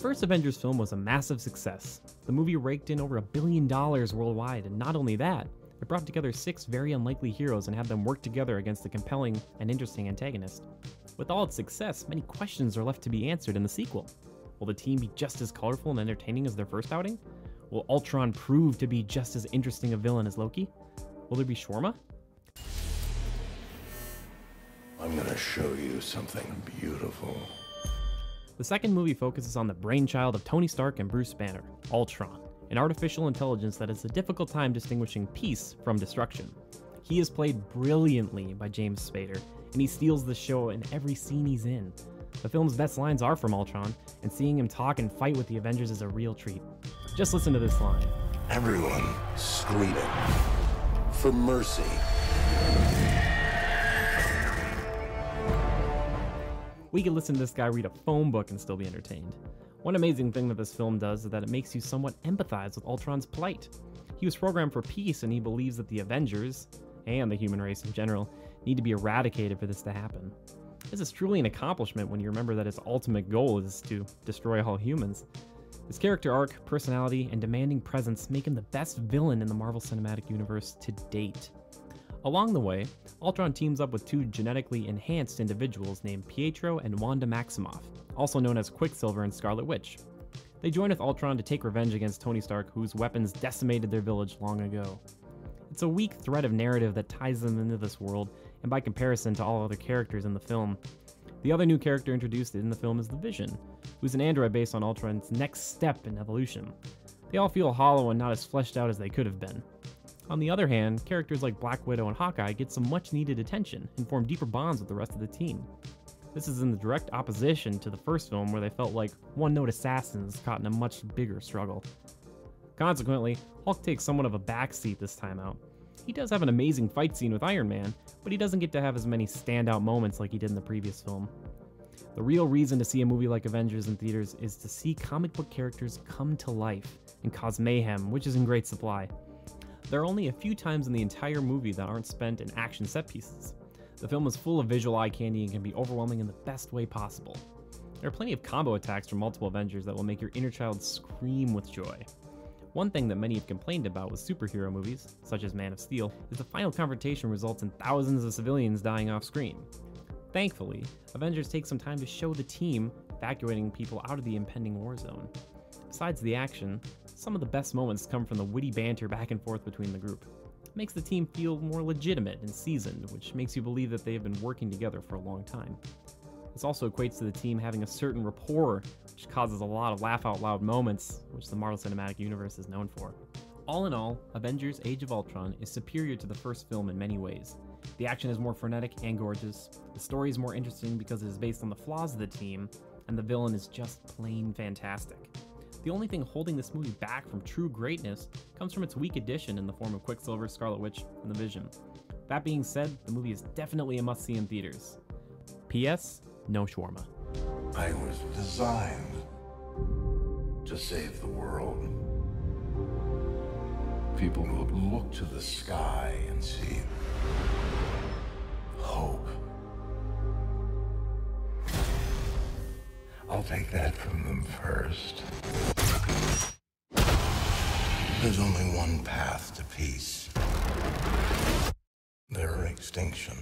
first Avengers film was a massive success. The movie raked in over $1 billion worldwide, and not only that, it brought together 6 very unlikely heroes and had them work together against a compelling and interesting antagonist. With all its success, many questions are left to be answered in the sequel. Will the team be just as colorful and entertaining as their first outing? Will Ultron prove to be just as interesting a villain as Loki? Will there be shawarma? I'm gonna show you something beautiful. The second movie focuses on the brainchild of Tony Stark and Bruce Banner, Ultron, an artificial intelligence that has a difficult time distinguishing peace from destruction. He is played brilliantly by James Spader, and he steals the show in every scene he's in. The film's best lines are from Ultron, and seeing him talk and fight with the Avengers is a real treat. Just listen to this line. Everyone screaming for mercy. We could listen to this guy read a phone book and still be entertained. One amazing thing that this film does is that it makes you somewhat empathize with Ultron's plight. He was programmed for peace, and he believes that the Avengers, and the human race in general, need to be eradicated for this to happen. This is truly an accomplishment when you remember that his ultimate goal is to destroy all humans. His character arc, personality, and demanding presence make him the best villain in the Marvel Cinematic Universe to date. Along the way, Ultron teams up with 2 genetically enhanced individuals named Pietro and Wanda Maximoff, also known as Quicksilver and Scarlet Witch. They join with Ultron to take revenge against Tony Stark, whose weapons decimated their village long ago. It's a weak thread of narrative that ties them into this world, and by comparison to all other characters in the film. The other new character introduced in the film is the Vision, who's an android based on Ultron's next step in evolution. They all feel hollow and not as fleshed out as they could have been. On the other hand, characters like Black Widow and Hawkeye get some much needed attention and form deeper bonds with the rest of the team. This is in the direct opposition to the first film, where they felt like one-note assassins caught in a much bigger struggle. Consequently, Hulk takes somewhat of a backseat this time out. He does have an amazing fight scene with Iron Man, but he doesn't get to have as many standout moments like he did in the previous film. The real reason to see a movie like Avengers in theaters is to see comic book characters come to life and cause mayhem, which is in great supply. There are only a few times in the entire movie that aren't spent in action set pieces. The film is full of visual eye candy and can be overwhelming in the best way possible. There are plenty of combo attacks from multiple Avengers that will make your inner child scream with joy. One thing that many have complained about with superhero movies, such as Man of Steel, is the final confrontation results in thousands of civilians dying off screen. Thankfully, Avengers take some time to show the team evacuating people out of the impending war zone. Besides the action, some of the best moments come from the witty banter back and forth between the group. It makes the team feel more legitimate and seasoned, which makes you believe that they have been working together for a long time. This also equates to the team having a certain rapport, which causes a lot of laugh-out-loud moments, which the Marvel Cinematic Universe is known for. All in all, Avengers Age of Ultron is superior to the first film in many ways. The action is more frenetic and gorgeous, the story is more interesting because it is based on the flaws of the team, and the villain is just plain fantastic. The only thing holding this movie back from true greatness comes from its weak addition in the form of Quicksilver, Scarlet Witch, and the Vision. That being said, the movie is definitely a must-see in theaters. P.S. No shawarma. I was designed to save the world. People will look to the sky and see hope. I'll take that from them first. There's only one path to peace. Their extinction.